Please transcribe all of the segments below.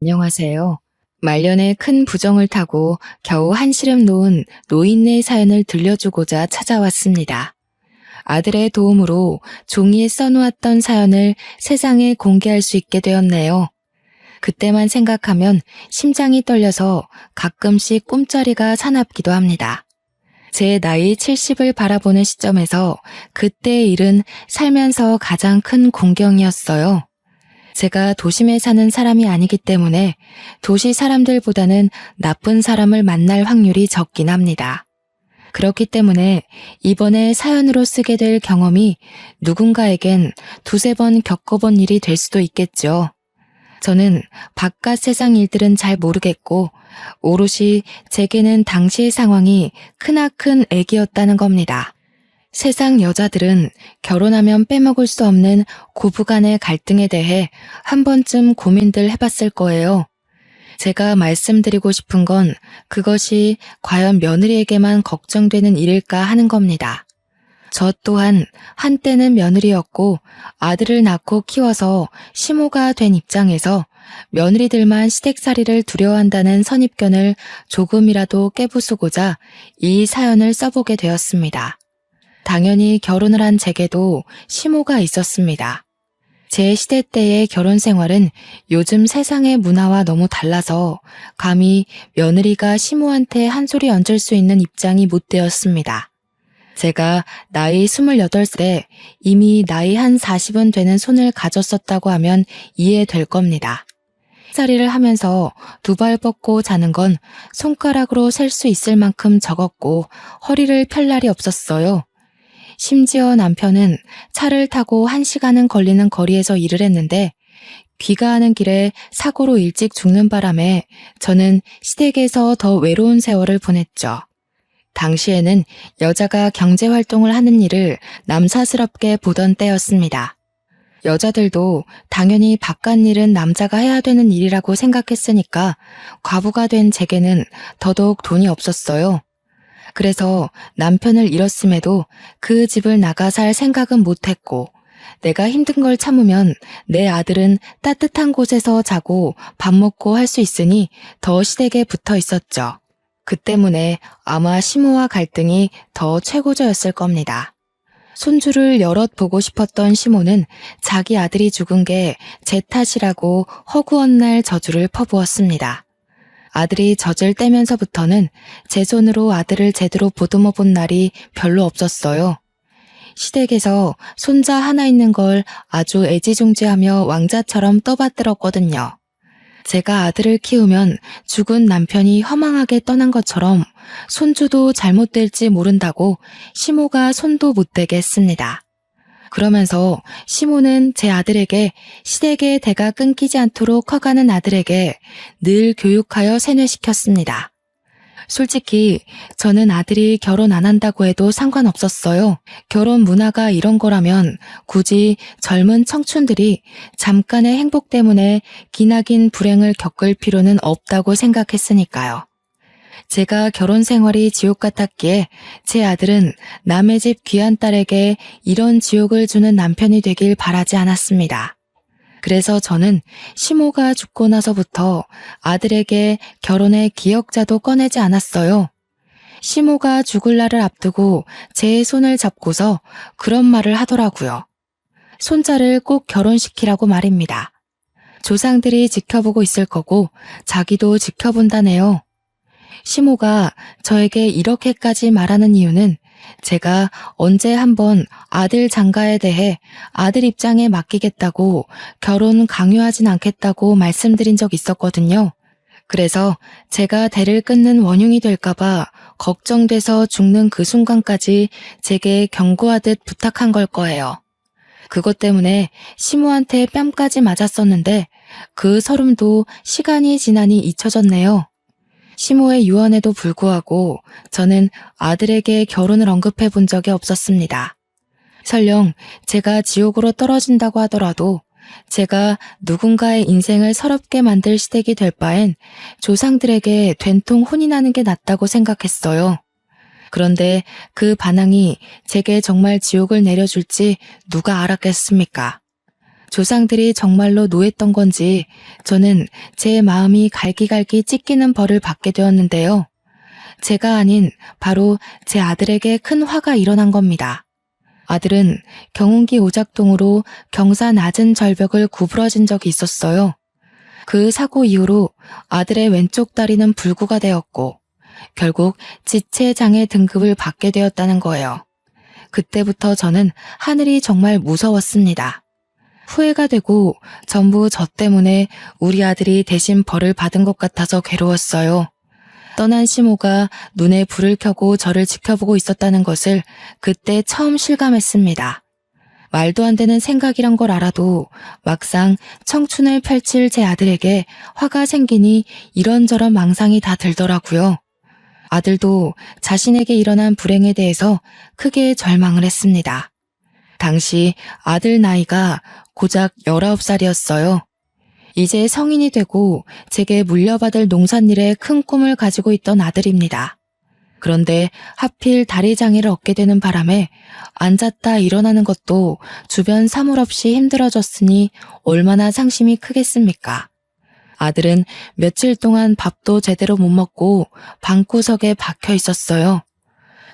안녕하세요. 말년에 큰 부정을 타고 겨우 한시름 놓은 노인네 사연을 들려주고자 찾아왔습니다. 아들의 도움으로 종이에 써놓았던 사연을 세상에 공개할 수 있게 되었네요. 그때만 생각하면 심장이 떨려서 가끔씩 꿈자리가 사납기도 합니다. 제 나이 70을 바라보는 시점에서 그때의 일은 살면서 가장 큰 공경이었어요. 제가 도심에 사는 사람이 아니기 때문에 도시 사람들보다는 나쁜 사람을 만날 확률이 적긴 합니다. 그렇기 때문에 이번에 사연으로 쓰게 될 경험이 누군가에겐 두세 번 겪어본 일이 될 수도 있겠죠. 저는 바깥 세상 일들은 잘 모르겠고 오롯이 제게는 당시의 상황이 크나큰 애기였다는 겁니다. 세상 여자들은 결혼하면 빼먹을 수 없는 고부간의 갈등에 대해 한 번쯤 고민들 해봤을 거예요. 제가 말씀드리고 싶은 건 그것이 과연 며느리에게만 걱정되는 일일까 하는 겁니다. 저 또한 한때는 며느리였고 아들을 낳고 키워서 시모가 된 입장에서 며느리들만 시댁살이를 두려워한다는 선입견을 조금이라도 깨부수고자 이 사연을 써보게 되었습니다. 당연히 결혼을 한 제게도 시모가 있었습니다. 제 시대 때의 결혼 생활은 요즘 세상의 문화와 너무 달라서 감히 며느리가 시모한테 한 소리 얹을 수 있는 입장이 못 되었습니다. 제가 나이 28살에 이미 나이 한 40은 되는 손을 가졌었다고 하면 이해될 겁니다. 살이를 하면서 두 발 뻗고 자는 건 손가락으로 셀 수 있을 만큼 적었고 허리를 펼 날이 없었어요. 심지어 남편은 차를 타고 1시간은 걸리는 거리에서 일을 했는데 귀가하는 길에 사고로 일찍 죽는 바람에 저는 시댁에서 더 외로운 세월을 보냈죠. 당시에는 여자가 경제활동을 하는 일을 남사스럽게 보던 때였습니다. 여자들도 당연히 바깥 일은 남자가 해야 되는 일이라고 생각했으니까 과부가 된 제게는 더더욱 돈이 없었어요. 그래서 남편을 잃었음에도 그 집을 나가 살 생각은 못했고 내가 힘든 걸 참으면 내 아들은 따뜻한 곳에서 자고 밥 먹고 할 수 있으니 더 시댁에 붙어 있었죠. 그 때문에 아마 시모와 갈등이 더 최고조였을 겁니다. 손주를 여럿 보고 싶었던 시모는 자기 아들이 죽은 게 제 탓이라고 허구한 날 저주를 퍼부었습니다. 아들이 젖을 떼면서부터는 제 손으로 아들을 제대로 보듬어 본 날이 별로 없었어요. 시댁에서 손자 하나 있는 걸 아주 애지중지하며 왕자처럼 떠받들었거든요. 제가 아들을 키우면 죽은 남편이 허망하게 떠난 것처럼 손주도 잘못될지 모른다고 시모가 손도 못 대게 했습니다. 그러면서 시모는 제 아들에게 시댁의 대가 끊기지 않도록 커가는 아들에게 늘 교육하여 세뇌시켰습니다. 솔직히 저는 아들이 결혼 안 한다고 해도 상관없었어요. 결혼 문화가 이런 거라면 굳이 젊은 청춘들이 잠깐의 행복 때문에 기나긴 불행을 겪을 필요는 없다고 생각했으니까요. 제가 결혼 생활이 지옥 같았기에 제 아들은 남의 집 귀한 딸에게 이런 지옥을 주는 남편이 되길 바라지 않았습니다. 그래서 저는 시모가 죽고 나서부터 아들에게 결혼의 기역자도 꺼내지 않았어요. 시모가 죽을 날을 앞두고 제 손을 잡고서 그런 말을 하더라고요. 손자를 꼭 결혼시키라고 말입니다. 조상들이 지켜보고 있을 거고 자기도 지켜본다네요. 시모가 저에게 이렇게까지 말하는 이유는 제가 언제 한번 아들 장가에 대해 아들 입장에 맡기겠다고 결혼 강요하진 않겠다고 말씀드린 적 있었거든요. 그래서 제가 대를 끊는 원흉이 될까봐 걱정돼서 죽는 그 순간까지 제게 경고하듯 부탁한 걸 거예요. 그것 때문에 시모한테 뺨까지 맞았었는데 그 서름도 시간이 지나니 잊혀졌네요. 시모의 유언에도 불구하고 저는 아들에게 결혼을 언급해 본 적이 없었습니다. 설령 제가 지옥으로 떨어진다고 하더라도 제가 누군가의 인생을 서럽게 만들 시댁이 될 바엔 조상들에게 된통 혼이 나는 게 낫다고 생각했어요. 그런데 그 반항이 제게 정말 지옥을 내려줄지 누가 알았겠습니까? 조상들이 정말로 노했던 건지 저는 제 마음이 갈기갈기 찢기는 벌을 받게 되었는데요. 제가 아닌 바로 제 아들에게 큰 화가 일어난 겁니다. 아들은 경운기 오작동으로 경사 낮은 절벽을 구부러진 적이 있었어요. 그 사고 이후로 아들의 왼쪽 다리는 불구가 되었고 결국 지체장애 등급을 받게 되었다는 거예요. 그때부터 저는 하늘이 정말 무서웠습니다. 후회가 되고 전부 저 때문에 우리 아들이 대신 벌을 받은 것 같아서 괴로웠어요. 떠난 시모가 눈에 불을 켜고 저를 지켜보고 있었다는 것을 그때 처음 실감했습니다. 말도 안 되는 생각이란 걸 알아도 막상 청춘을 펼칠 제 아들에게 화가 생기니 이런저런 망상이 다 들더라고요. 아들도 자신에게 일어난 불행에 대해서 크게 절망을 했습니다. 당시 아들 나이가 고작 19살이었어요. 이제 성인이 되고 제게 물려받을 농산일에 큰 꿈을 가지고 있던 아들입니다. 그런데 하필 다리 장애를 얻게 되는 바람에 앉았다 일어나는 것도 주변 사물 없이 힘들어졌으니 얼마나 상심이 크겠습니까? 아들은 며칠 동안 밥도 제대로 못 먹고 방구석에 박혀 있었어요.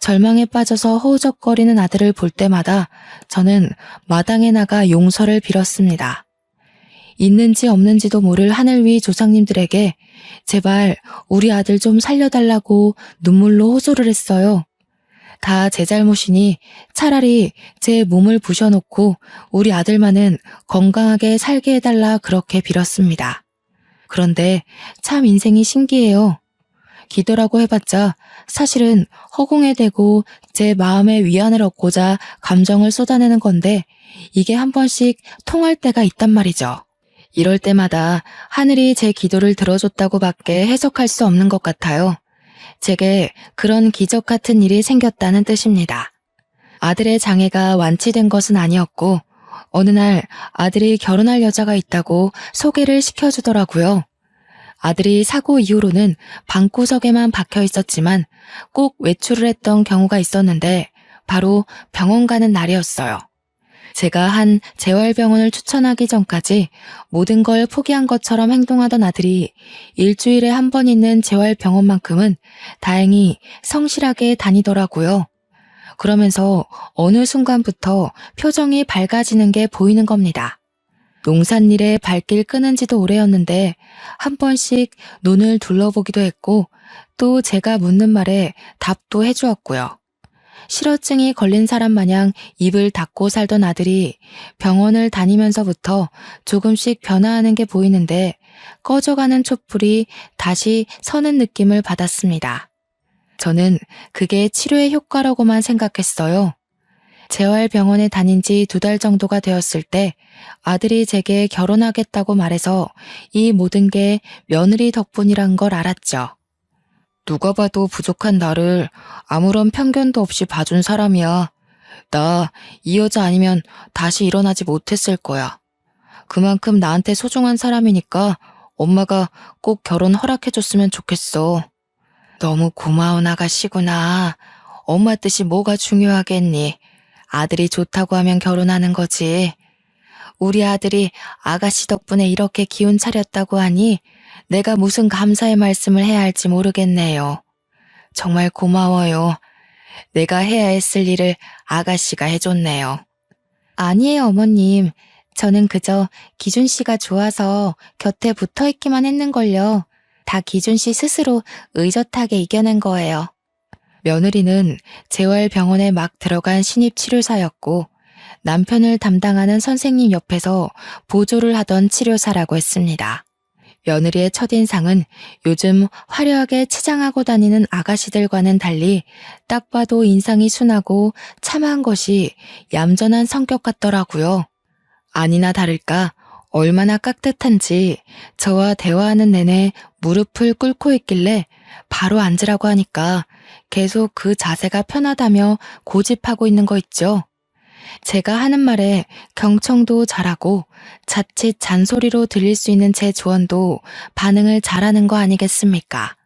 절망에 빠져서 허우적거리는 아들을 볼 때마다 저는 마당에 나가 용서를 빌었습니다. 있는지 없는지도 모를 하늘 위 조상님들에게 제발 우리 아들 좀 살려달라고 눈물로 호소를 했어요. 다 제 잘못이니 차라리 제 몸을 부셔놓고 우리 아들만은 건강하게 살게 해달라 그렇게 빌었습니다. 그런데 참 인생이 신기해요. 기도라고 해봤자 사실은 허공에 대고 제 마음의 위안을 얻고자 감정을 쏟아내는 건데 이게 한 번씩 통할 때가 있단 말이죠. 이럴 때마다 하늘이 제 기도를 들어줬다고 밖에 해석할 수 없는 것 같아요. 제게 그런 기적 같은 일이 생겼다는 뜻입니다. 아들의 장애가 완치된 것은 아니었고 어느 날 아들이 결혼할 여자가 있다고 소개를 시켜주더라고요. 아들이 사고 이후로는 방구석에만 박혀 있었지만 꼭 외출을 했던 경우가 있었는데 바로 병원 가는 날이었어요. 제가 한 재활병원을 추천하기 전까지 모든 걸 포기한 것처럼 행동하던 아들이 일주일에 한 번 있는 재활병원만큼은 다행히 성실하게 다니더라고요. 그러면서 어느 순간부터 표정이 밝아지는 게 보이는 겁니다. 농산일에 발길 끄는지도 오래였는데 한 번씩 눈을 둘러보기도 했고 또 제가 묻는 말에 답도 해주었고요. 실어증이 걸린 사람 마냥 입을 닫고 살던 아들이 병원을 다니면서부터 조금씩 변화하는 게 보이는데 꺼져가는 촛불이 다시 서는 느낌을 받았습니다. 저는 그게 치료의 효과라고만 생각했어요. 재활병원에 다닌 지 2달 정도가 되었을 때 아들이 제게 결혼하겠다고 말해서 이 모든 게 며느리 덕분이란 걸 알았죠. 누가 봐도 부족한 나를 아무런 편견도 없이 봐준 사람이야. 나 이 여자 아니면 다시 일어나지 못했을 거야. 그만큼 나한테 소중한 사람이니까 엄마가 꼭 결혼 허락해줬으면 좋겠어. 너무 고마운 아가씨구나. 엄마 뜻이 뭐가 중요하겠니? 아들이 좋다고 하면 결혼하는 거지. 우리 아들이 아가씨 덕분에 이렇게 기운 차렸다고 하니 내가 무슨 감사의 말씀을 해야 할지 모르겠네요. 정말 고마워요. 내가 해야 했을 일을 아가씨가 해줬네요. 아니에요, 어머님. 저는 그저 기준 씨가 좋아서 곁에 붙어 있기만 했는걸요. 다 기준 씨 스스로 의젓하게 이겨낸 거예요. 며느리는 재활병원에 막 들어간 신입 치료사였고 남편을 담당하는 선생님 옆에서 보조를 하던 치료사라고 했습니다. 며느리의 첫인상은 요즘 화려하게 치장하고 다니는 아가씨들과는 달리 딱 봐도 인상이 순하고 참한 것이 얌전한 성격 같더라고요. 아니나 다를까 얼마나 깍듯한지 저와 대화하는 내내 무릎을 꿇고 있길래 바로 앉으라고 하니까 계속 그 자세가 편하다며 고집하고 있는 거 있죠. 제가 하는 말에 경청도 잘하고 자칫 잔소리로 들릴 수 있는 제 조언도 반응을 잘하는 거 아니겠습니까?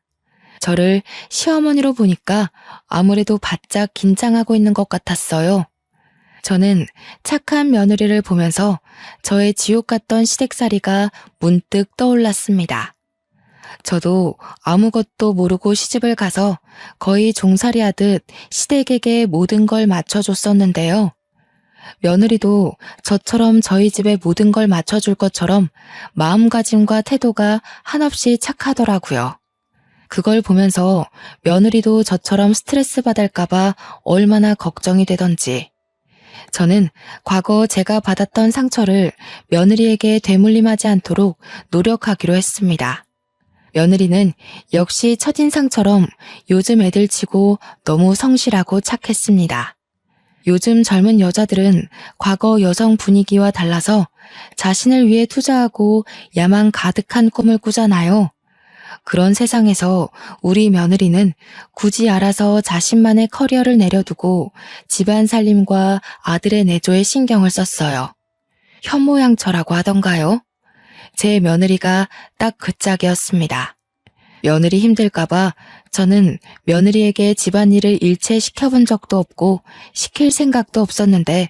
저를 시어머니로 보니까 아무래도 바짝 긴장하고 있는 것 같았어요. 저는 착한 며느리를 보면서 저의 지옥 같던 시댁살이가 문득 떠올랐습니다. 저도 아무것도 모르고 시집을 가서 거의 종살이 하듯 시댁에게 모든 걸 맞춰줬었는데요. 며느리도 저처럼 저희 집에 모든 걸 맞춰줄 것처럼 마음가짐과 태도가 한없이 착하더라고요. 그걸 보면서 며느리도 저처럼 스트레스 받을까봐 얼마나 걱정이 되던지. 저는 과거 제가 받았던 상처를 며느리에게 되물림하지 않도록 노력하기로 했습니다. 며느리는 역시 첫인상처럼 요즘 애들 치고 너무 성실하고 착했습니다. 요즘 젊은 여자들은 과거 여성 분위기와 달라서 자신을 위해 투자하고 야망 가득한 꿈을 꾸잖아요. 그런 세상에서 우리 며느리는 굳이 알아서 자신만의 커리어를 내려두고 집안 살림과 아들의 내조에 신경을 썼어요. 현모양처라고 하던가요? 제 며느리가 딱 그 짝이었습니다. 며느리 힘들까봐 저는 며느리에게 집안일을 일체 시켜본 적도 없고 시킬 생각도 없었는데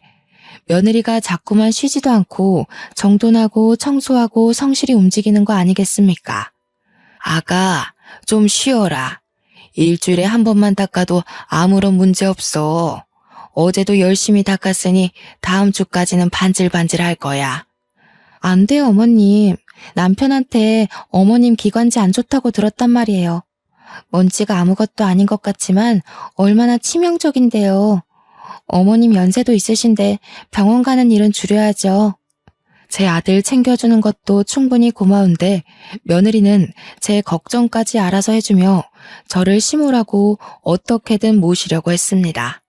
며느리가 자꾸만 쉬지도 않고 정돈하고 청소하고 성실히 움직이는 거 아니겠습니까? 아가, 좀 쉬어라. 일주일에 한 번만 닦아도 아무런 문제 없어. 어제도 열심히 닦았으니 다음 주까지는 반질반질 할 거야. 안 돼요, 어머님. 남편한테 어머님 기관지 안 좋다고 들었단 말이에요. 먼지가 아무것도 아닌 것 같지만 얼마나 치명적인데요. 어머님 연세도 있으신데 병원 가는 일은 줄여야죠. 제 아들 챙겨주는 것도 충분히 고마운데 며느리는 제 걱정까지 알아서 해주며 저를 심으라고 어떻게든 모시려고 했습니다.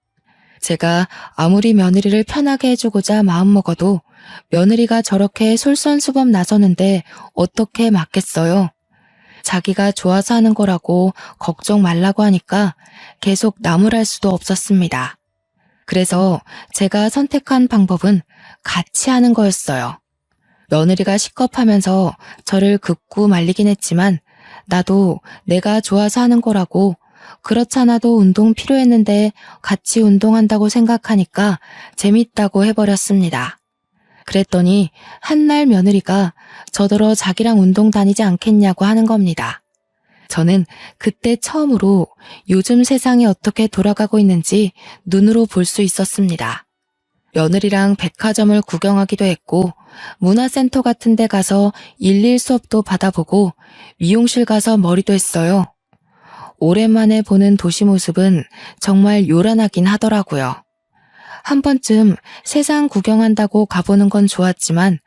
제가 아무리 며느리를 편하게 해주고자 마음먹어도 며느리가 저렇게 솔선수범 나서는데 어떻게 맞겠어요? 자기가 좋아서 하는 거라고 걱정 말라고 하니까 계속 나무랄 수도 없었습니다. 그래서 제가 선택한 방법은 같이 하는 거였어요. 며느리가 식겁하면서 저를 긋고 말리긴 했지만 나도 내가 좋아서 하는 거라고 그렇잖아도 운동 필요했는데 같이 운동한다고 생각하니까 재밌다고 해버렸습니다. 그랬더니 한날 며느리가 저더러 자기랑 운동 다니지 않겠냐고 하는 겁니다. 저는 그때 처음으로 요즘 세상이 어떻게 돌아가고 있는지 눈으로 볼 수 있었습니다. 며느리랑 백화점을 구경하기도 했고 문화센터 같은 데 가서 일일 수업도 받아보고 미용실 가서 머리도 했어요. 오랜만에 보는 도시 모습은 정말 요란하긴 하더라고요. 한 번쯤 세상 구경한다고 가보는 건 좋았지만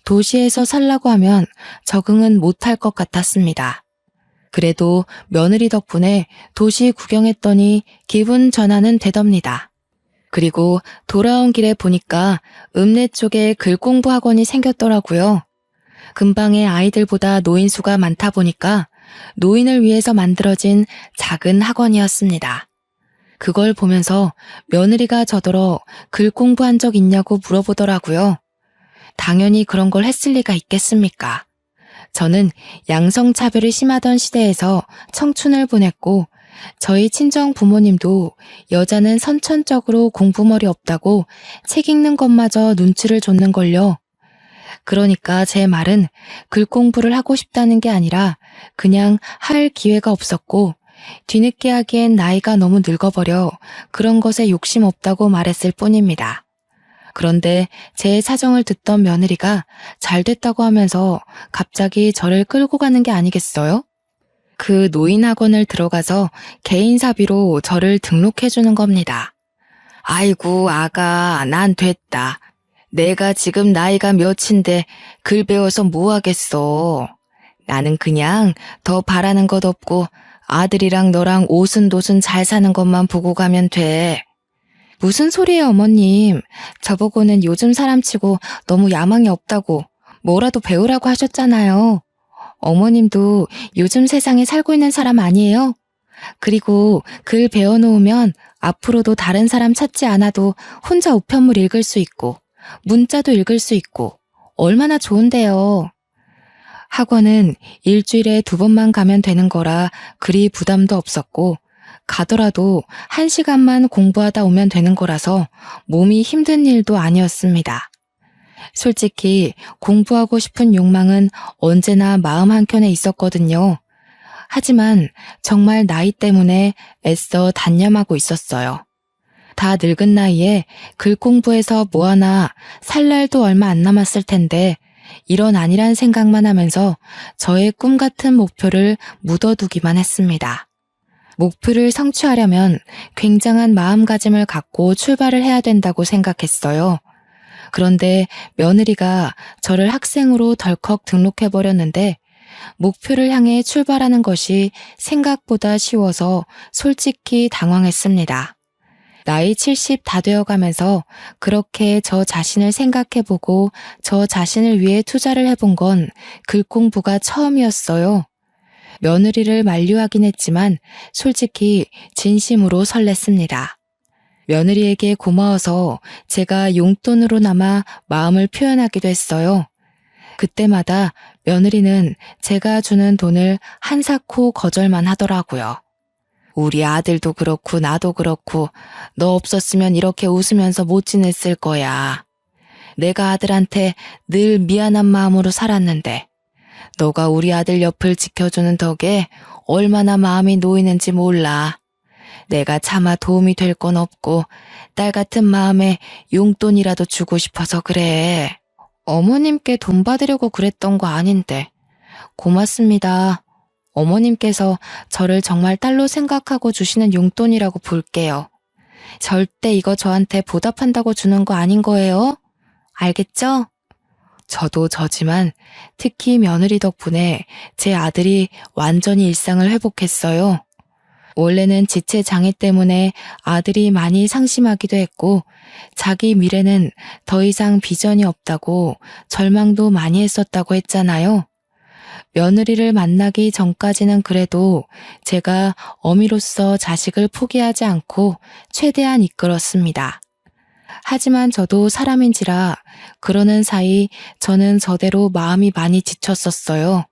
도시에서 살라고 하면 적응은 못할 것 같았습니다. 그래도 며느리 덕분에 도시 구경했더니 기분 전환은 되답니다. 그리고 돌아온 길에 보니까 읍내 쪽에 글공부 학원이 생겼더라고요. 근방에 아이들보다 노인 수가 많다 보니까 노인을 위해서 만들어진 작은 학원이었습니다. 그걸 보면서 며느리가 저더러 글 공부한 적 있냐고 물어보더라고요. 당연히 그런 걸 했을 리가 있겠습니까? 저는 양성차별이 심하던 시대에서 청춘을 보냈고 저희 친정 부모님도 여자는 선천적으로 공부머리 없다고 책 읽는 것마저 눈치를 줬는걸요. 그러니까 제 말은 글 공부를 하고 싶다는 게 아니라 그냥 할 기회가 없었고 뒤늦게 하기엔 나이가 너무 늙어버려 그런 것에 욕심 없다고 말했을 뿐입니다. 그런데 제 사정을 듣던 며느리가 잘 됐다고 하면서 갑자기 저를 끌고 가는 게 아니겠어요? 그 노인학원을 들어가서 개인사비로 저를 등록해주는 겁니다. 아이고 아가 난 됐다. 내가 지금 나이가 몇인데 글 배워서 뭐 하겠어. 나는 그냥 더 바라는 것 없고 아들이랑 너랑 오순도순 잘 사는 것만 보고 가면 돼. 무슨 소리예요 어머님. 저보고는 요즘 사람치고 너무 야망이 없다고 뭐라도 배우라고 하셨잖아요. 어머님도 요즘 세상에 살고 있는 사람 아니에요? 그리고 글 배워놓으면 앞으로도 다른 사람 찾지 않아도 혼자 우편물 읽을 수 있고 문자도 읽을 수 있고 얼마나 좋은데요. 학원은 일주일에 2번만 가면 되는 거라 그리 부담도 없었고 가더라도 1시간만 공부하다 오면 되는 거라서 몸이 힘든 일도 아니었습니다. 솔직히 공부하고 싶은 욕망은 언제나 마음 한켠에 있었거든요. 하지만 정말 나이 때문에 애써 단념하고 있었어요. 다 늙은 나이에 글 공부해서 뭐하나 살 날도 얼마 안 남았을 텐데 이런 아니란 생각만 하면서 저의 꿈 같은 목표를 묻어두기만 했습니다. 목표를 성취하려면 굉장한 마음가짐을 갖고 출발을 해야 된다고 생각했어요. 그런데 며느리가 저를 학생으로 덜컥 등록해버렸는데 목표를 향해 출발하는 것이 생각보다 쉬워서 솔직히 당황했습니다. 나이 70 다 되어가면서 그렇게 저 자신을 생각해보고 저 자신을 위해 투자를 해본 건 글 공부가 처음이었어요. 며느리를 만류하긴 했지만 솔직히 진심으로 설렜습니다. 며느리에게 고마워서 제가 용돈으로나마 마음을 표현하기도 했어요. 그때마다 며느리는 제가 주는 돈을 한사코 거절만 하더라고요. 우리 아들도 그렇고 나도 그렇고 너 없었으면 이렇게 웃으면서 못 지냈을 거야. 내가 아들한테 늘 미안한 마음으로 살았는데 너가 우리 아들 옆을 지켜주는 덕에 얼마나 마음이 놓이는지 몰라. 내가 차마 도움이 될 건 없고 딸 같은 마음에 용돈이라도 주고 싶어서 그래. 어머님께 돈 받으려고 그랬던 거 아닌데. 고맙습니다. 어머님께서 저를 정말 딸로 생각하고 주시는 용돈이라고 볼게요. 절대 이거 저한테 보답한다고 주는 거 아닌 거예요? 알겠죠? 저도 저지만 특히 며느리 덕분에 제 아들이 완전히 일상을 회복했어요. 원래는 지체 장애 때문에 아들이 많이 상심하기도 했고 자기 미래는 더 이상 비전이 없다고 절망도 많이 했었다고 했잖아요. 며느리를 만나기 전까지는 그래도 제가 어미로서 자식을 포기하지 않고 최대한 이끌었습니다. 하지만 저도 사람인지라 그러는 사이 저는 저대로 마음이 많이 지쳤었어요.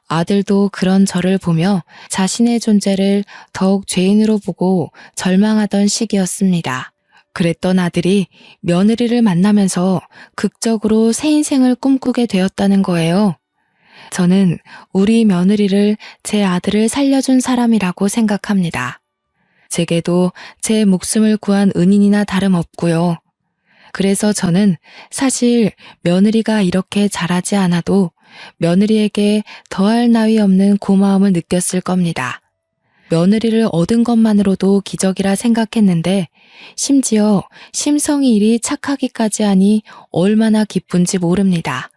아들도 그런 저를 보며 자신의 존재를 더욱 죄인으로 보고 절망하던 시기였습니다. 그랬던 아들이 며느리를 만나면서 극적으로 새 인생을 꿈꾸게 되었다는 거예요. 저는 우리 며느리를 제 아들을 살려준 사람이라고 생각합니다. 제게도 제 목숨을 구한 은인이나 다름없고요. 그래서 저는 사실 며느리가 이렇게 잘하지 않아도 며느리에게 더할 나위 없는 고마움을 느꼈을 겁니다. 며느리를 얻은 것만으로도 기적이라 생각했는데 심지어 심성이 이리 착하기까지 하니 얼마나 기쁜지 모릅니다.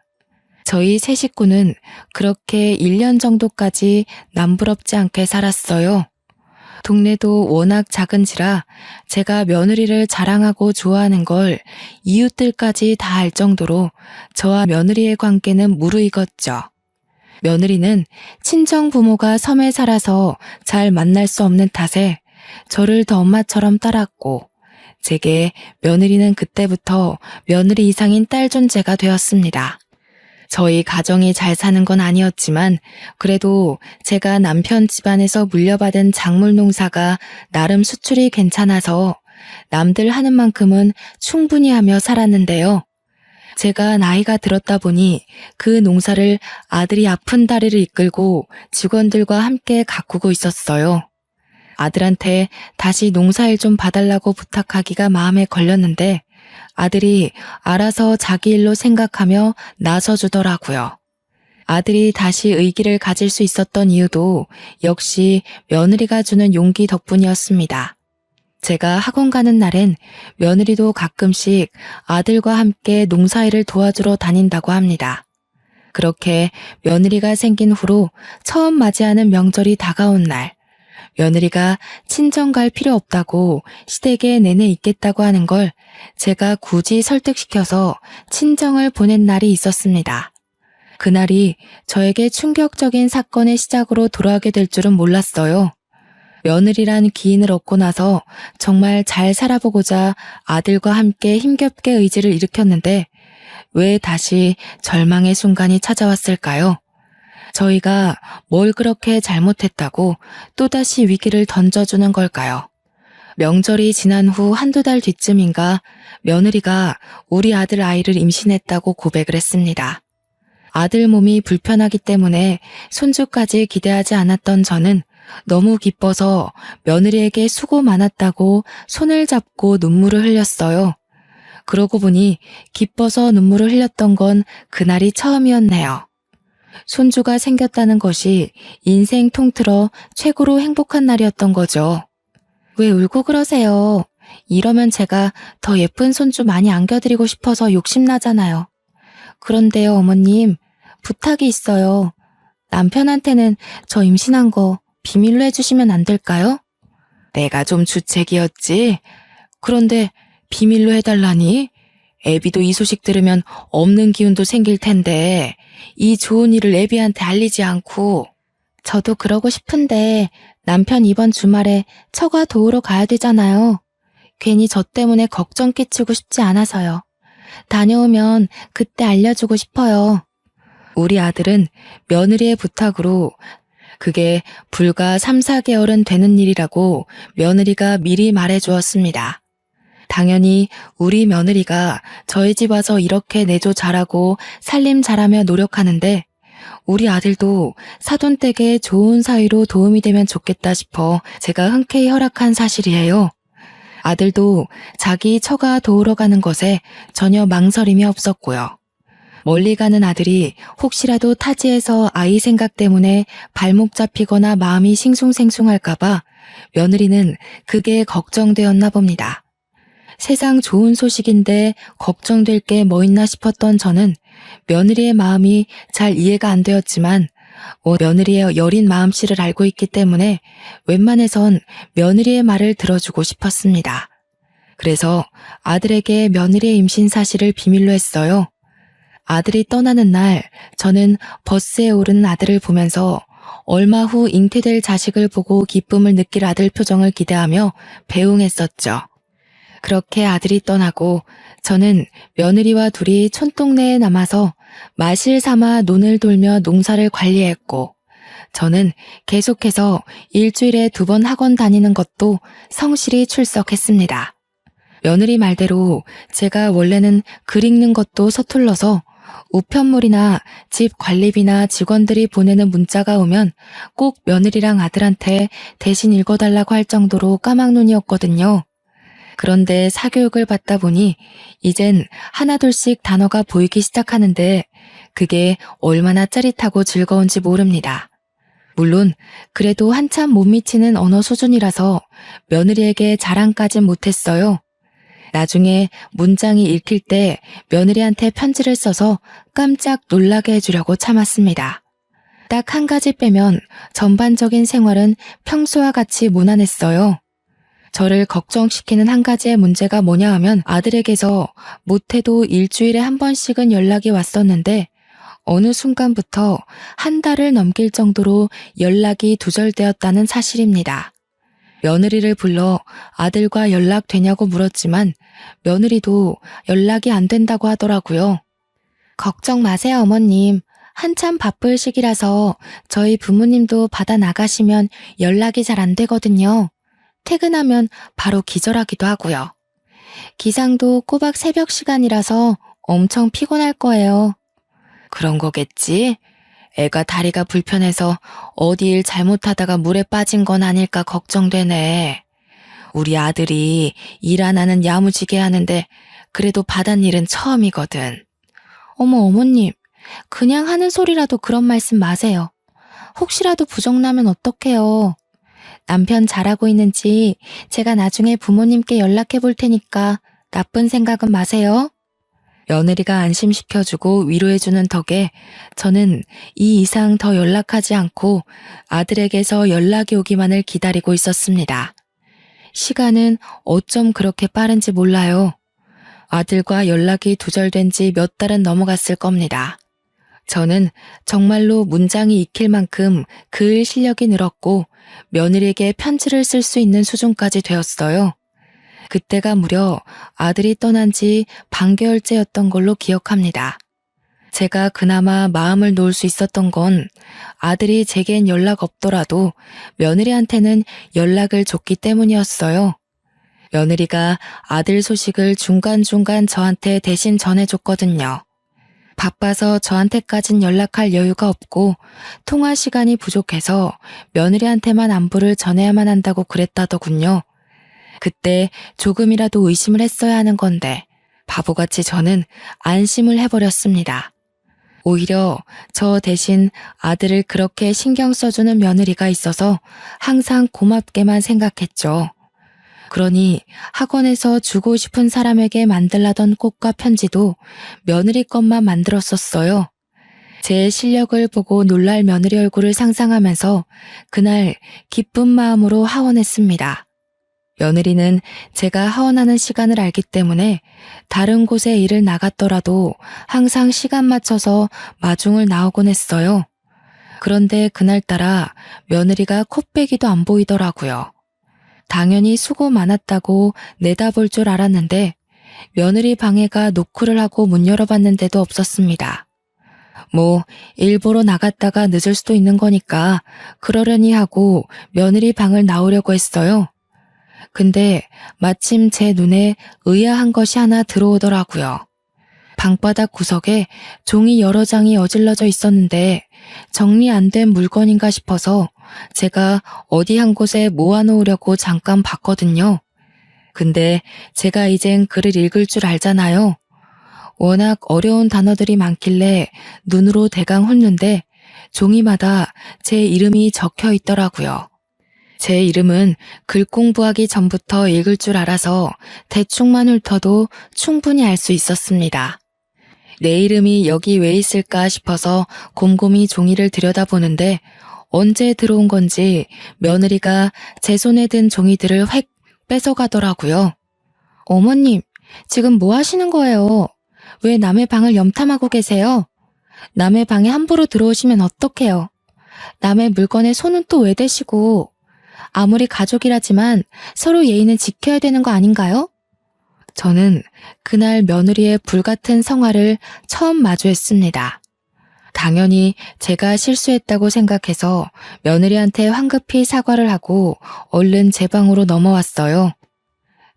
저희 세 식구는 그렇게 1년 정도까지 남부럽지 않게 살았어요. 동네도 워낙 작은지라 제가 며느리를 자랑하고 좋아하는 걸 이웃들까지 다 알 정도로 저와 며느리의 관계는 무르익었죠. 며느리는 친정 부모가 섬에 살아서 잘 만날 수 없는 탓에 저를 더 엄마처럼 따랐고 제게 며느리는 그때부터 며느리 이상인 딸 존재가 되었습니다. 저희 가정이 잘 사는 건 아니었지만 그래도 제가 남편 집안에서 물려받은 작물 농사가 나름 수출이 괜찮아서 남들 하는 만큼은 충분히 하며 살았는데요. 제가 나이가 들었다 보니 그 농사를 아들이 아픈 다리를 이끌고 직원들과 함께 가꾸고 있었어요. 아들한테 다시 농사일 좀 봐달라고 부탁하기가 마음에 걸렸는데 아들이 알아서 자기 일로 생각하며 나서주더라고요. 아들이 다시 의기를 가질 수 있었던 이유도 역시 며느리가 주는 용기 덕분이었습니다. 제가 학원 가는 날엔 며느리도 가끔씩 아들과 함께 농사일을 도와주러 다닌다고 합니다. 그렇게 며느리가 생긴 후로 처음 맞이하는 명절이 다가온 날, 며느리가 친정 갈 필요 없다고 시댁에 내내 있겠다고 하는 걸 제가 굳이 설득시켜서 친정을 보낸 날이 있었습니다. 그날이 저에게 충격적인 사건의 시작으로 돌아가게 될 줄은 몰랐어요. 며느리란 기인을 얻고 나서 정말 잘 살아보고자 아들과 함께 힘겹게 의지를 일으켰는데 왜 다시 절망의 순간이 찾아왔을까요? 저희가 뭘 그렇게 잘못했다고 또다시 위기를 던져주는 걸까요? 명절이 지난 후 한두 달 뒤쯤인가 며느리가 우리 아들 아이를 임신했다고 고백을 했습니다. 아들 몸이 불편하기 때문에 손주까지 기대하지 않았던 저는 너무 기뻐서 며느리에게 수고 많았다고 손을 잡고 눈물을 흘렸어요. 그러고 보니 기뻐서 눈물을 흘렸던 건 그날이 처음이었네요. 손주가 생겼다는 것이 인생 통틀어 최고로 행복한 날이었던 거죠. 왜 울고 그러세요? 이러면 제가 더 예쁜 손주 많이 안겨드리고 싶어서 욕심나잖아요. 그런데요, 어머님, 부탁이 있어요. 남편한테는 저 임신한 거 비밀로 해주시면 안 될까요? 내가 좀 주책이었지. 그런데 비밀로 해달라니? 애비도 이 소식 들으면 없는 기운도 생길 텐데 이 좋은 일을 애비한테 알리지 않고. 저도 그러고 싶은데 남편 이번 주말에 처가 도우러 가야 되잖아요. 괜히 저 때문에 걱정 끼치고 싶지 않아서요. 다녀오면 그때 알려주고 싶어요. 우리 아들은 며느리의 부탁으로 그게 불과 3, 4개월은 되는 일이라고 며느리가 미리 말해주었습니다. 당연히 우리 며느리가 저희 집 와서 이렇게 내조 잘하고 살림 잘하며 노력하는데 우리 아들도 사돈댁에 좋은 사위로 도움이 되면 좋겠다 싶어 제가 흔쾌히 허락한 사실이에요. 아들도 자기 처가 도우러 가는 것에 전혀 망설임이 없었고요. 멀리 가는 아들이 혹시라도 타지에서 아이 생각 때문에 발목 잡히거나 마음이 싱숭생숭할까봐 며느리는 그게 걱정되었나 봅니다. 세상 좋은 소식인데 걱정될 게 뭐 있나 싶었던 저는 며느리의 마음이 잘 이해가 안 되었지만 며느리의 여린 마음씨를 알고 있기 때문에 웬만해선 며느리의 말을 들어주고 싶었습니다. 그래서 아들에게 며느리의 임신 사실을 비밀로 했어요. 아들이 떠나는 날 저는 버스에 오른 아들을 보면서 얼마 후 잉태될 자식을 보고 기쁨을 느낄 아들 표정을 기대하며 배웅했었죠. 그렇게 아들이 떠나고 저는 며느리와 둘이 촌동네에 남아서 마실 삼아 논을 돌며 농사를 관리했고 저는 계속해서 일주일에 2번 학원 다니는 것도 성실히 출석했습니다. 며느리 말대로 제가 원래는 글 읽는 것도 서툴러서 우편물이나 집 관리비나 직원들이 보내는 문자가 오면 꼭 며느리랑 아들한테 대신 읽어달라고 할 정도로 까막눈이었거든요. 그런데 사교육을 받다 보니 이젠 하나둘씩 단어가 보이기 시작하는데 그게 얼마나 짜릿하고 즐거운지 모릅니다. 물론 그래도 한참 못 미치는 언어 수준이라서 며느리에게 자랑까진 못했어요. 나중에 문장이 읽힐 때 며느리한테 편지를 써서 깜짝 놀라게 해주려고 참았습니다. 딱 한 가지 빼면 전반적인 생활은 평소와 같이 무난했어요. 저를 걱정시키는 한 가지의 문제가 뭐냐 하면 아들에게서 못해도 일주일에 한 번씩은 연락이 왔었는데 어느 순간부터 한 달을 넘길 정도로 연락이 두절되었다는 사실입니다. 며느리를 불러 아들과 연락되냐고 물었지만 며느리도 연락이 안 된다고 하더라고요. 걱정 마세요, 어머님. 한참 바쁠 시기라서 저희 부모님도 바다 나가시면 연락이 잘 안 되거든요. 퇴근하면 바로 기절하기도 하고요. 기상도 꼬박 새벽 시간이라서 엄청 피곤할 거예요. 그런 거겠지? 애가 다리가 불편해서 어디 일 잘못하다가 물에 빠진 건 아닐까 걱정되네. 우리 아들이 일 하나는 야무지게 하는데 그래도 바닷일은 처음이거든. 어머, 어머님, 그냥 하는 소리라도 그런 말씀 마세요. 혹시라도 부정나면 어떡해요. 남편 잘하고 있는지 제가 나중에 부모님께 연락해 볼 테니까 나쁜 생각은 마세요. 며느리가 안심시켜주고 위로해주는 덕에 저는 이 이상 더 연락하지 않고 아들에게서 연락이 오기만을 기다리고 있었습니다. 시간은 어쩜 그렇게 빠른지 몰라요. 아들과 연락이 두절된 지 몇 달은 넘어갔을 겁니다. 저는 정말로 문장이 익힐 만큼 글 실력이 늘었고 며느리에게 편지를 쓸 수 있는 수준까지 되었어요. 그때가 무려 아들이 떠난 지 반개월째였던 걸로 기억합니다. 제가 그나마 마음을 놓을 수 있었던 건 아들이 제겐 연락 없더라도 며느리한테는 연락을 줬기 때문이었어요. 며느리가 아들 소식을 중간중간 저한테 대신 전해줬거든요. 바빠서 저한테까진 연락할 여유가 없고 통화 시간이 부족해서 며느리한테만 안부를 전해야만 한다고 그랬다더군요. 그때 조금이라도 의심을 했어야 하는 건데 바보같이 저는 안심을 해버렸습니다. 오히려 저 대신 아들을 그렇게 신경 써주는 며느리가 있어서 항상 고맙게만 생각했죠. 그러니 학원에서 주고 싶은 사람에게 만들라던 꽃과 편지도 며느리 것만 만들었었어요. 제 실력을 보고 놀랄 며느리 얼굴을 상상하면서 그날 기쁜 마음으로 하원했습니다. 며느리는 제가 하원하는 시간을 알기 때문에 다른 곳에 일을 나갔더라도 항상 시간 맞춰서 마중을 나오곤 했어요. 그런데 그날따라 며느리가 코빼기도 안 보이더라고요. 당연히 수고 많았다고 내다볼 줄 알았는데 며느리 방해가 노크를 하고 문 열어봤는데도 없었습니다. 뭐 일 보러 나갔다가 늦을 수도 있는 거니까 그러려니 하고 며느리 방을 나오려고 했어요. 근데 마침 제 눈에 의아한 것이 하나 들어오더라고요. 방바닥 구석에 종이 여러 장이 어질러져 있었는데 정리 안 된 물건인가 싶어서 제가 어디 한 곳에 모아놓으려고 잠깐 봤거든요. 근데 제가 이젠 글을 읽을 줄 알잖아요. 워낙 어려운 단어들이 많길래 눈으로 대강 훑는데 종이마다 제 이름이 적혀 있더라고요. 제 이름은 글 공부하기 전부터 읽을 줄 알아서 대충만 훑어도 충분히 알 수 있었습니다. 내 이름이 여기 왜 있을까 싶어서 곰곰이 종이를 들여다보는데 언제 들어온 건지 며느리가 제 손에 든 종이들을 획 뺏어가더라고요. 어머님, 지금 뭐 하시는 거예요? 왜 남의 방을 염탐하고 계세요? 남의 방에 함부로 들어오시면 어떡해요? 남의 물건에 손은 또 왜 대시고? 아무리 가족이라지만 서로 예의는 지켜야 되는 거 아닌가요? 저는 그날 며느리의 불같은 성화를 처음 마주했습니다. 당연히 제가 실수했다고 생각해서 며느리한테 황급히 사과를 하고 얼른 제 방으로 넘어왔어요.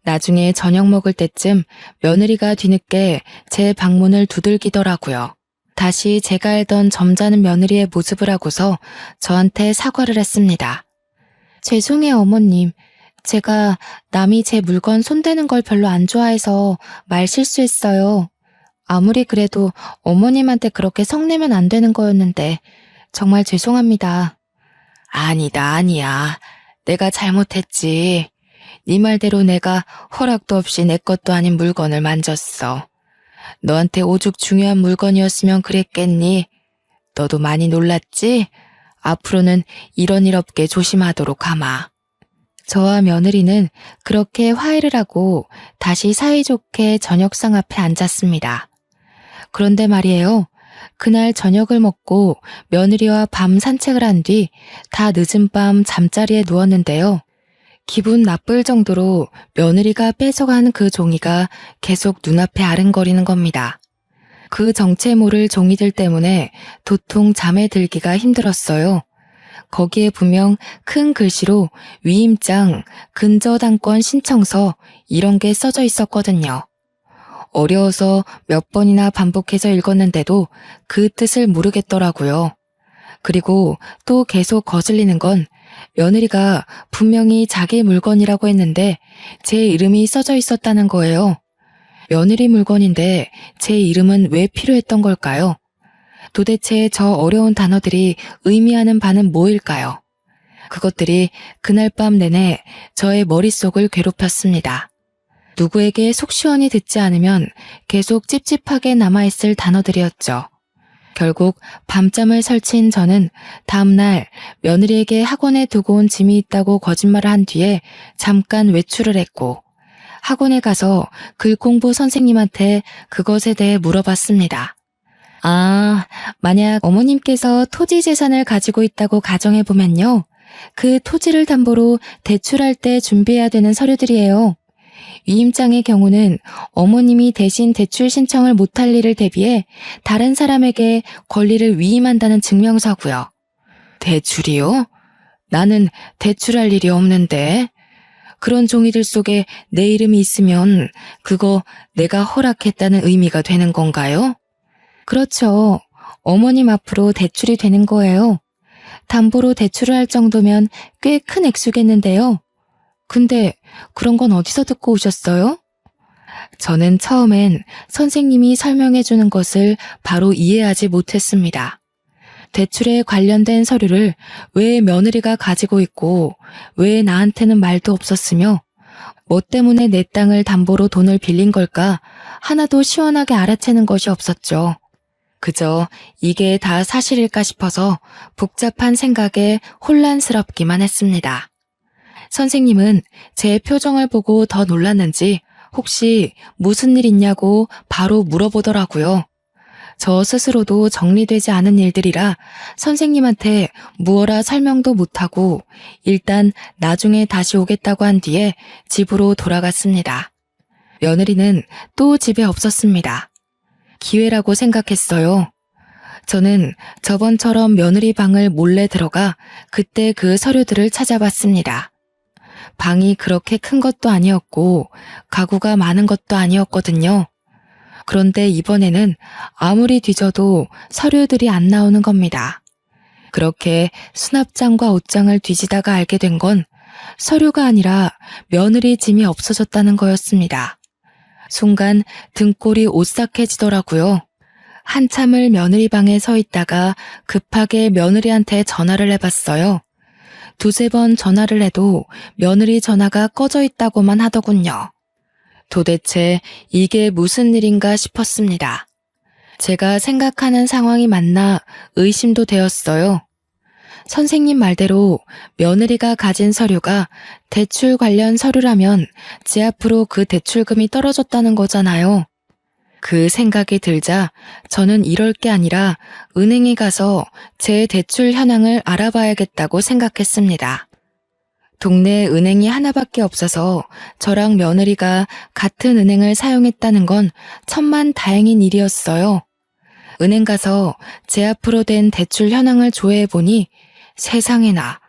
나중에 저녁 먹을 때쯤 며느리가 뒤늦게 제 방문을 두들기더라고요. 다시 제가 알던 점잖은 며느리의 모습을 하고서 저한테 사과를 했습니다. 죄송해요, 어머님. 제가 남이 제 물건 손대는 걸 별로 안 좋아해서 말 실수했어요. 아무리 그래도 어머님한테 그렇게 성내면 안 되는 거였는데 정말 죄송합니다. 아니야. 내가 잘못했지. 네 말대로 내가 허락도 없이 내 것도 아닌 물건을 만졌어. 너한테 오죽 중요한 물건이었으면 그랬겠니? 너도 많이 놀랐지? 앞으로는 이런 일 없게 조심하도록 하마. 저와 며느리는 그렇게 화해를 하고 다시 사이좋게 저녁상 앞에 앉았습니다. 그런데 말이에요. 그날 저녁을 먹고 며느리와 밤 산책을 한 뒤 다 늦은 밤 잠자리에 누웠는데요. 기분 나쁠 정도로 며느리가 뺏어간 그 종이가 계속 눈앞에 아른거리는 겁니다. 그 정체 모를 종이들 때문에 도통 잠에 들기가 힘들었어요. 거기에 분명 큰 글씨로 위임장, 근저당권 신청서 이런 게 써져 있었거든요. 어려워서 몇 번이나 반복해서 읽었는데도 그 뜻을 모르겠더라고요. 그리고 또 계속 거슬리는 건 며느리가 분명히 자기 물건이라고 했는데 제 이름이 써져 있었다는 거예요. 며느리 물건인데 제 이름은 왜 필요했던 걸까요? 도대체 저 어려운 단어들이 의미하는 바는 뭐일까요? 그것들이 그날 밤 내내 저의 머릿속을 괴롭혔습니다. 누구에게 속 시원히 듣지 않으면 계속 찝찝하게 남아있을 단어들이었죠. 결국 밤잠을 설친 저는 다음날 며느리에게 학원에 두고 온 짐이 있다고 거짓말을 한 뒤에 잠깐 외출을 했고 학원에 가서 글공부 선생님한테 그것에 대해 물어봤습니다. 만약 어머님께서 토지 재산을 가지고 있다고 가정해보면요. 그 토지를 담보로 대출할 때 준비해야 되는 서류들이에요. 위임장의 경우는 어머님이 대신 대출 신청을 못할 일을 대비해 다른 사람에게 권리를 위임한다는 증명서고요. 대출이요? 나는 대출할 일이 없는데. 그런 종이들 속에 내 이름이 있으면 그거 내가 허락했다는 의미가 되는 건가요? 그렇죠. 어머님 앞으로 대출이 되는 거예요. 담보로 대출을 할 정도면 꽤 큰 액수겠는데요. 근데 그런 건 어디서 듣고 오셨어요? 저는 처음엔 선생님이 설명해 주는 것을 바로 이해하지 못했습니다. 대출에 관련된 서류를 왜 며느리가 가지고 있고 왜 나한테는 말도 없었으며 뭐 때문에 내 땅을 담보로 돈을 빌린 걸까 하나도 시원하게 알아채는 것이 없었죠. 그저 이게 다 사실일까 싶어서 복잡한 생각에 혼란스럽기만 했습니다. 선생님은 제 표정을 보고 더 놀랐는지 혹시 무슨 일 있냐고 바로 물어보더라고요. 저 스스로도 정리되지 않은 일들이라 선생님한테 무어라 설명도 못하고 일단 나중에 다시 오겠다고 한 뒤에 집으로 돌아갔습니다. 며느리는 또 집에 없었습니다. 기회라고 생각했어요. 저는 저번처럼 며느리 방을 몰래 들어가 그때 그 서류들을 찾아봤습니다. 방이 그렇게 큰 것도 아니었고 가구가 많은 것도 아니었거든요. 그런데 이번에는 아무리 뒤져도 서류들이 안 나오는 겁니다. 그렇게 수납장과 옷장을 뒤지다가 알게 된 건 서류가 아니라 며느리 짐이 없어졌다는 거였습니다. 순간 등골이 오싹해지더라고요. 한참을 며느리 방에 서 있다가 급하게 며느리한테 전화를 해봤어요. 두세 번 전화를 해도 며느리 전화가 꺼져 있다고만 하더군요. 도대체 이게 무슨 일인가 싶었습니다. 제가 생각하는 상황이 맞나 의심도 되었어요. 선생님 말대로 며느리가 가진 서류가 대출 관련 서류라면 제 앞으로 그 대출금이 떨어졌다는 거잖아요. 그 생각이 들자 저는 이럴 게 아니라 은행에 가서 제 대출 현황을 알아봐야겠다고 생각했습니다. 동네에 은행이 하나밖에 없어서 저랑 며느리가 같은 은행을 사용했다는 건 천만다행인 일이었어요. 은행 가서 제 앞으로 된 대출 현황을 조회해보니 세상에나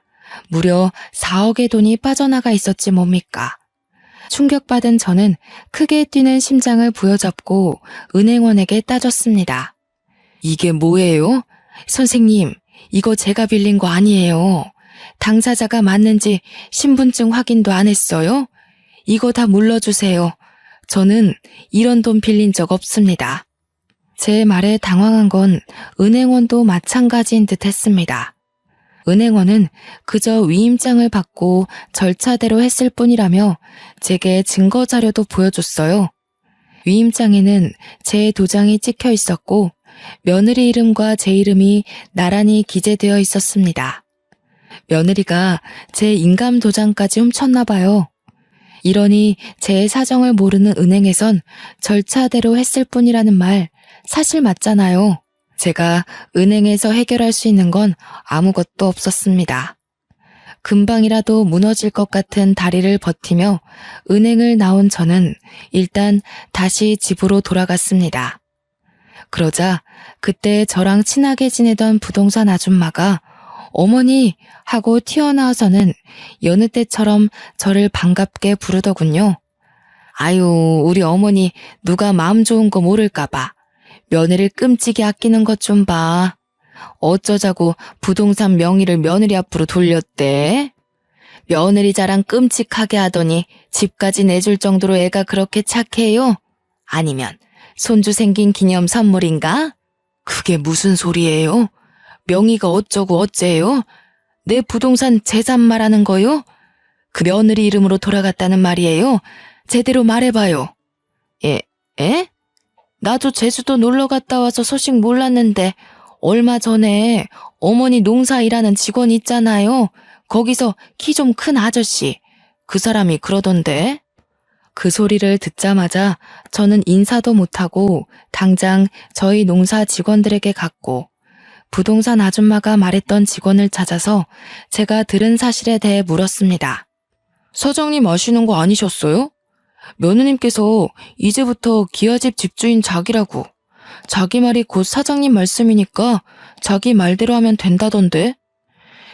무려 4억의 돈이 빠져나가 있었지 뭡니까. 충격받은 저는 크게 뛰는 심장을 부여잡고 은행원에게 따졌습니다. 이게 뭐예요? 선생님, 이거 제가 빌린 거 아니에요. 당사자가 맞는지 신분증 확인도 안 했어요? 이거 다 물러주세요. 저는 이런 돈 빌린 적 없습니다. 제 말에 당황한 건 은행원도 마찬가지인 듯 했습니다. 은행원은 그저 위임장을 받고 절차대로 했을 뿐이라며 제게 증거 자료도 보여줬어요. 위임장에는 제 도장이 찍혀 있었고 며느리 이름과 제 이름이 나란히 기재되어 있었습니다. 며느리가 제 인감 도장까지 훔쳤나 봐요. 이러니 제 사정을 모르는 은행에선 절차대로 했을 뿐이라는 말 사실 맞잖아요. 제가 은행에서 해결할 수 있는 건 아무것도 없었습니다. 금방이라도 무너질 것 같은 다리를 버티며 은행을 나온 저는 일단 다시 집으로 돌아갔습니다. 그러자 그때 저랑 친하게 지내던 부동산 아줌마가 어머니 하고 튀어나와서는 여느 때처럼 저를 반갑게 부르더군요. 아유, 우리 어머니 누가 마음 좋은 거 모를까봐 며느리를 끔찍이 아끼는 것 좀 봐. 어쩌자고 부동산 명의를 며느리 앞으로 돌렸대. 며느리 자랑 끔찍하게 하더니 집까지 내줄 정도로 애가 그렇게 착해요? 아니면 손주 생긴 기념 선물인가? 그게 무슨 소리예요? 명의가 어쩌고 어째요? 내 부동산 재산 말하는 거요? 그 며느리 이름으로 돌아갔다는 말이에요? 제대로 말해봐요. 에? 나도 제주도 놀러 갔다 와서 소식 몰랐는데 얼마 전에 어머니 농사 일하는 직원 있잖아요. 거기서 키 좀 큰 아저씨. 그 사람이 그러던데. 그 소리를 듣자마자 저는 인사도 못하고 당장 저희 농사 직원들에게 갔고 부동산 아줌마가 말했던 직원을 찾아서 제가 들은 사실에 대해 물었습니다. 사장님 아시는 거 아니셨어요? 며느님께서 이제부터 기아집 집주인 자기라고. 자기 말이 곧 사장님 말씀이니까 자기 말대로 하면 된다던데.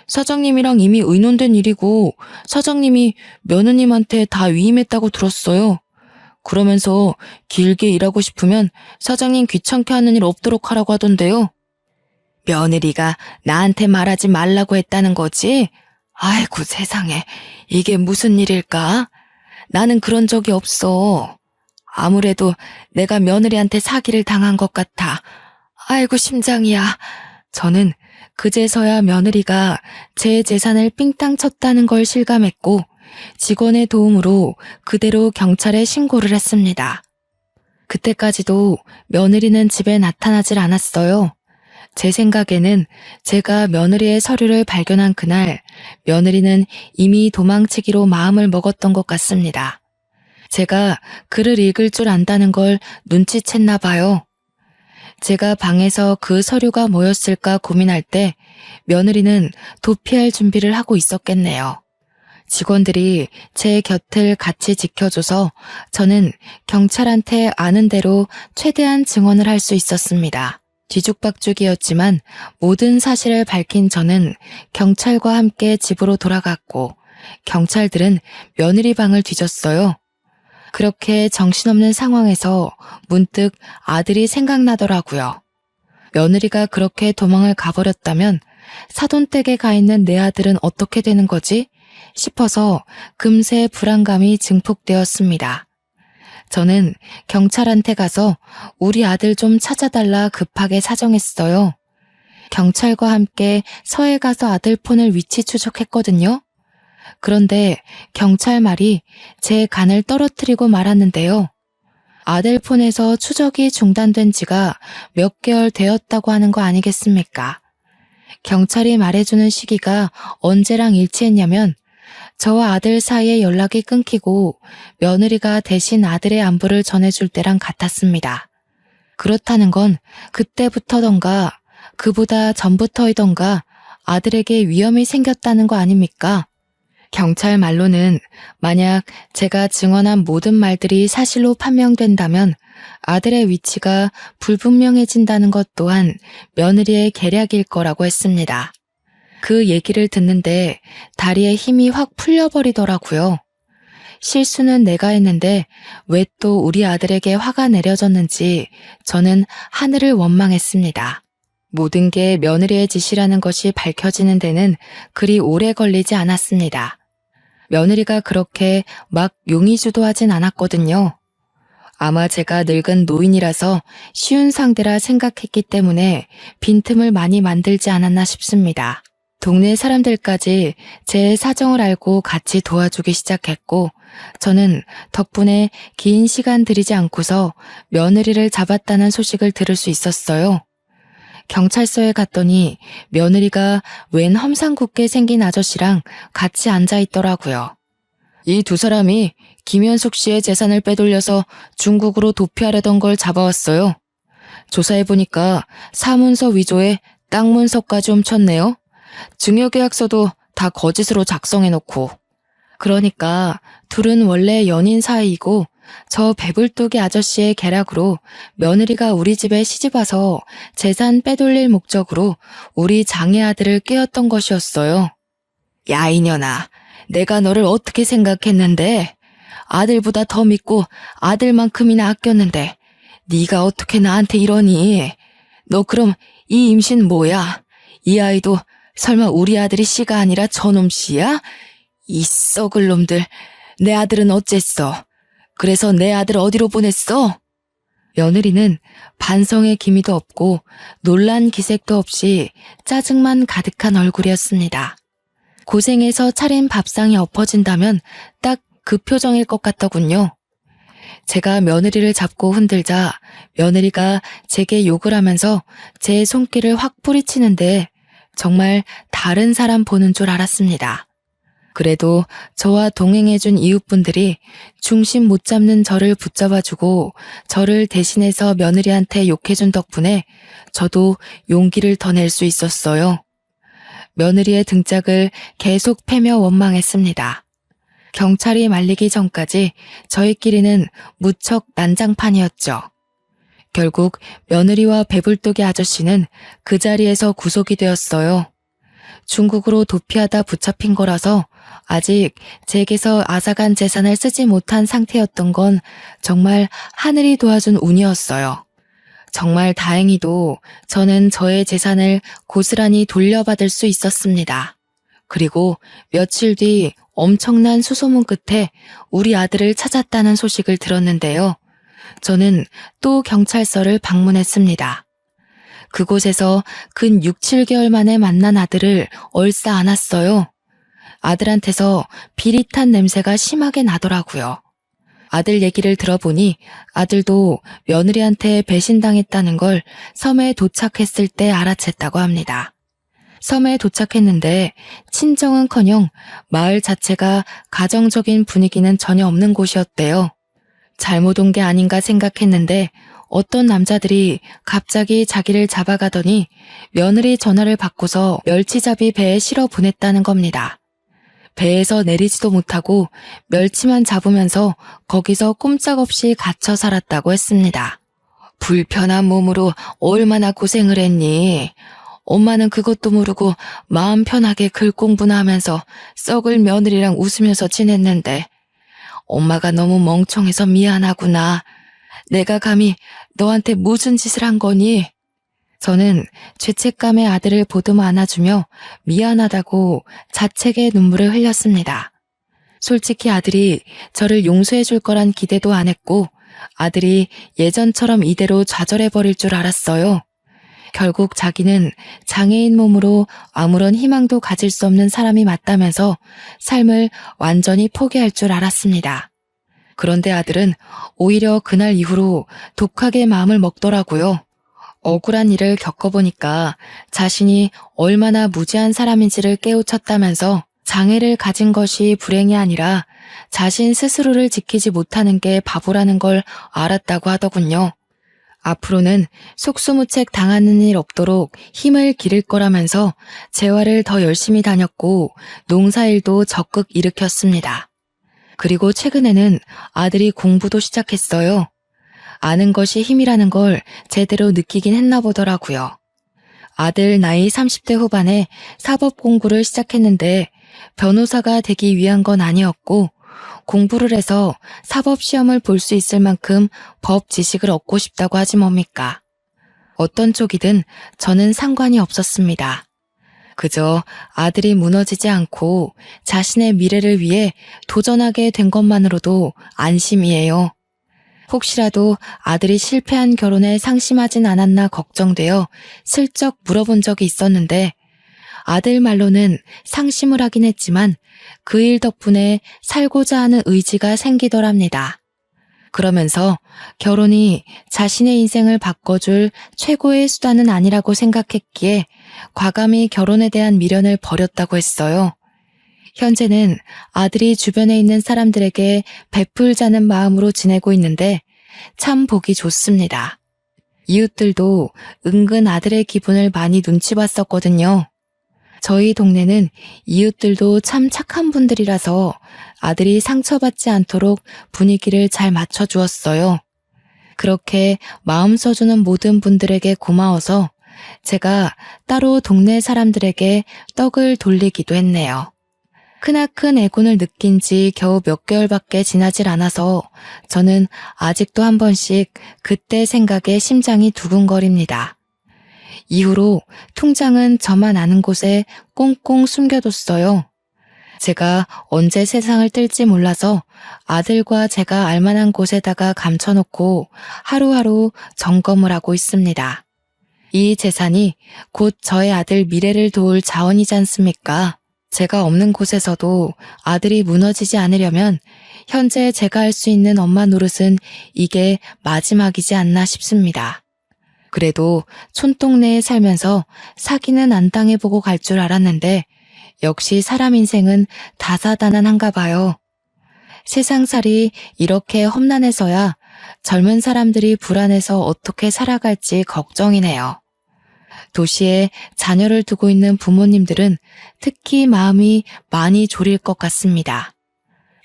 사장님이랑 이미 의논된 일이고 사장님이 며느님한테 다 위임했다고 들었어요. 그러면서 길게 일하고 싶으면 사장님 귀찮게 하는 일 없도록 하라고 하던데요. 며느리가 나한테 말하지 말라고 했다는 거지? 아이고 세상에, 이게 무슨 일일까? 나는 그런 적이 없어. 아무래도 내가 며느리한테 사기를 당한 것 같아. 아이고 심장이야. 저는 그제서야 며느리가 제 재산을 삥땅 쳤다는 걸 실감했고 직원의 도움으로 그대로 경찰에 신고를 했습니다. 그때까지도 며느리는 집에 나타나질 않았어요. 제 생각에는 제가 며느리의 서류를 발견한 그날 며느리는 이미 도망치기로 마음을 먹었던 것 같습니다. 제가 글을 읽을 줄 안다는 걸 눈치챘나 봐요. 제가 방에서 그 서류가 뭐였을까 고민할 때 며느리는 도피할 준비를 하고 있었겠네요. 직원들이 제 곁을 같이 지켜줘서 저는 경찰한테 아는 대로 최대한 증언을 할 수 있었습니다. 뒤죽박죽이었지만 모든 사실을 밝힌 저는 경찰과 함께 집으로 돌아갔고 경찰들은 며느리 방을 뒤졌어요. 그렇게 정신없는 상황에서 문득 아들이 생각나더라고요. 며느리가 그렇게 도망을 가버렸다면 사돈댁에 가 있는 내 아들은 어떻게 되는 거지? 싶어서 금세 불안감이 증폭되었습니다. 저는 경찰한테 가서 우리 아들 좀 찾아달라 급하게 사정했어요. 경찰과 함께 서해 가서 아들 폰을 위치 추적했거든요. 그런데 경찰 말이 제 간을 떨어뜨리고 말았는데요. 아들 폰에서 추적이 중단된 지가 몇 개월 되었다고 하는 거 아니겠습니까? 경찰이 말해주는 시기가 언제랑 일치했냐면 저와 아들 사이에 연락이 끊기고 며느리가 대신 아들의 안부를 전해줄 때랑 같았습니다. 그렇다는 건 그때부터던가 그보다 전부터이던가 아들에게 위험이 생겼다는 거 아닙니까? 경찰 말로는 만약 제가 증언한 모든 말들이 사실로 판명된다면 아들의 위치가 불분명해진다는 것 또한 며느리의 계략일 거라고 했습니다. 그 얘기를 듣는데 다리에 힘이 확 풀려버리더라고요. 실수는 내가 했는데 왜 또 우리 아들에게 화가 내려졌는지 저는 하늘을 원망했습니다. 모든 게 며느리의 짓이라는 것이 밝혀지는 데는 그리 오래 걸리지 않았습니다. 며느리가 그렇게 막 용의주도하진 않았거든요. 아마 제가 늙은 노인이라서 쉬운 상대라 생각했기 때문에 빈틈을 많이 만들지 않았나 싶습니다. 동네 사람들까지 제 사정을 알고 같이 도와주기 시작했고 저는 덕분에 긴 시간 들이지 않고서 며느리를 잡았다는 소식을 들을 수 있었어요. 경찰서에 갔더니 며느리가 웬 험상궂게 생긴 아저씨랑 같이 앉아 있더라고요. 이 두 사람이 김현숙 씨의 재산을 빼돌려서 중국으로 도피하려던 걸 잡아왔어요. 조사해보니까 사문서 위조에 땅 문서까지 훔쳤네요. 증여계약서도 다 거짓으로 작성해놓고. 그러니까 둘은 원래 연인 사이이고 저 배불뚝이 아저씨의 계략으로 며느리가 우리 집에 시집와서 재산 빼돌릴 목적으로 우리 장애 아들을 꿰었던 것이었어요. 야 이년아, 내가 너를 어떻게 생각했는데? 아들보다 더 믿고 아들만큼이나 아꼈는데 네가 어떻게 나한테 이러니? 너 그럼 이 임신 뭐야? 이 아이도 설마 우리 아들이 씨가 아니라 저놈 씨야? 이 썩을 놈들, 내 아들은 어쨌어? 그래서 내 아들 어디로 보냈어? 며느리는 반성의 기미도 없고 놀란 기색도 없이 짜증만 가득한 얼굴이었습니다. 고생해서 차린 밥상이 엎어진다면 딱 그 표정일 것 같더군요. 제가 며느리를 잡고 흔들자 며느리가 제게 욕을 하면서 제 손길을 확 뿌리치는데 정말 다른 사람 보는 줄 알았습니다. 그래도 저와 동행해준 이웃분들이 중심 못 잡는 저를 붙잡아주고 저를 대신해서 며느리한테 욕해준 덕분에 저도 용기를 더 낼 수 있었어요. 며느리의 등짝을 계속 패며 원망했습니다. 경찰이 말리기 전까지 저희끼리는 무척 난장판이었죠. 결국 며느리와 배불뚝이 아저씨는 그 자리에서 구속이 되었어요. 중국으로 도피하다 붙잡힌 거라서 아직 제게서 앗아간 재산을 쓰지 못한 상태였던 건 정말 하늘이 도와준 운이었어요. 정말 다행히도 저는 저의 재산을 고스란히 돌려받을 수 있었습니다. 그리고 며칠 뒤 엄청난 수소문 끝에 우리 아들을 찾았다는 소식을 들었는데요. 저는 또 경찰서를 방문했습니다. 그곳에서 근 6, 7개월 만에 만난 아들을 얼싸 안았어요. 아들한테서 비릿한 냄새가 심하게 나더라고요. 아들 얘기를 들어보니 아들도 며느리한테 배신당했다는 걸 섬에 도착했을 때 알아챘다고 합니다. 섬에 도착했는데 친정은커녕 마을 자체가 가정적인 분위기는 전혀 없는 곳이었대요. 잘못 온 게 아닌가 생각했는데 어떤 남자들이 갑자기 자기를 잡아가더니 며느리 전화를 받고서 멸치잡이 배에 실어 보냈다는 겁니다. 배에서 내리지도 못하고 멸치만 잡으면서 거기서 꼼짝없이 갇혀 살았다고 했습니다. 불편한 몸으로 얼마나 고생을 했니? 엄마는 그것도 모르고 마음 편하게 글 공부나 하면서 썩을 며느리랑 웃으면서 지냈는데 엄마가 너무 멍청해서 미안하구나. 내가 감히 너한테 무슨 짓을 한 거니? 저는 죄책감에 아들을 보듬어 안아주며 미안하다고 자책의 눈물을 흘렸습니다. 솔직히 아들이 저를 용서해 줄 거란 기대도 안 했고 아들이 예전처럼 이대로 좌절해버릴 줄 알았어요. 결국 자기는 장애인 몸으로 아무런 희망도 가질 수 없는 사람이 맞다면서 삶을 완전히 포기할 줄 알았습니다. 그런데 아들은 오히려 그날 이후로 독하게 마음을 먹더라고요. 억울한 일을 겪어보니까 자신이 얼마나 무지한 사람인지를 깨우쳤다면서 장애를 가진 것이 불행이 아니라 자신 스스로를 지키지 못하는 게 바보라는 걸 알았다고 하더군요. 앞으로는 속수무책 당하는 일 없도록 힘을 기를 거라면서 재활을 더 열심히 다녔고 농사일도 적극 일으켰습니다. 그리고 최근에는 아들이 공부도 시작했어요. 아는 것이 힘이라는 걸 제대로 느끼긴 했나 보더라고요. 아들 나이 30대 후반에 사법 공부를 시작했는데 변호사가 되기 위한 건 아니었고 공부를 해서 사법시험을 볼 수 있을 만큼 법 지식을 얻고 싶다고 하지 뭡니까? 어떤 쪽이든 저는 상관이 없었습니다. 그저 아들이 무너지지 않고 자신의 미래를 위해 도전하게 된 것만으로도 안심이에요. 혹시라도 아들이 실패한 결혼에 상심하진 않았나 걱정되어 슬쩍 물어본 적이 있었는데 아들 말로는 상심을 하긴 했지만 그 일 덕분에 살고자 하는 의지가 생기더랍니다. 그러면서 결혼이 자신의 인생을 바꿔줄 최고의 수단은 아니라고 생각했기에 과감히 결혼에 대한 미련을 버렸다고 했어요. 현재는 아들이 주변에 있는 사람들에게 베풀자는 마음으로 지내고 있는데 참 보기 좋습니다. 이웃들도 은근 아들의 기분을 많이 눈치 봤었거든요. 저희 동네는 이웃들도 참 착한 분들이라서 아들이 상처받지 않도록 분위기를 잘 맞춰주었어요. 그렇게 마음 써주는 모든 분들에게 고마워서 제가 따로 동네 사람들에게 떡을 돌리기도 했네요. 크나큰 애군을 느낀 지 겨우 몇 개월밖에 지나질 않아서 저는 아직도 한 번씩 그때 생각에 심장이 두근거립니다. 이후로 통장은 저만 아는 곳에 꽁꽁 숨겨뒀어요. 제가 언제 세상을 뜰지 몰라서 아들과 제가 알만한 곳에다가 감춰놓고 하루하루 점검을 하고 있습니다. 이 재산이 곧 저의 아들 미래를 도울 자원이지 않습니까? 제가 없는 곳에서도 아들이 무너지지 않으려면 현재 제가 할 수 있는 엄마 노릇은 이게 마지막이지 않나 싶습니다. 그래도 촌동네에 살면서 사기는 안 당해보고 갈 줄 알았는데 역시 사람 인생은 다사다난한가 봐요. 세상살이 이렇게 험난해서야 젊은 사람들이 불안해서 어떻게 살아갈지 걱정이네요. 도시에 자녀를 두고 있는 부모님들은 특히 마음이 많이 졸일 것 같습니다.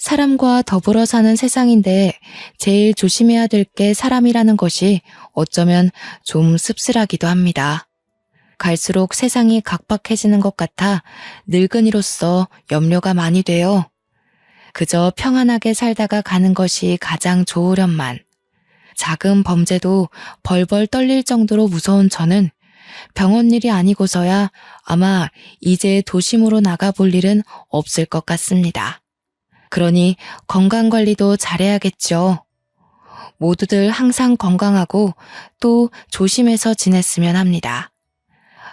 사람과 더불어 사는 세상인데 제일 조심해야 될 게 사람이라는 것이 어쩌면 좀 씁쓸하기도 합니다. 갈수록 세상이 각박해지는 것 같아 늙은이로서 염려가 많이 돼요. 그저 평안하게 살다가 가는 것이 가장 좋으련만. 작은 범죄도 벌벌 떨릴 정도로 무서운 저는 병원 일이 아니고서야 아마 이제 도심으로 나가볼 일은 없을 것 같습니다. 그러니 건강관리도 잘해야겠죠. 모두들 항상 건강하고 또 조심해서 지냈으면 합니다.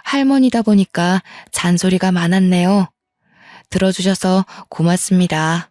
할머니다 보니까 잔소리가 많았네요. 들어주셔서 고맙습니다.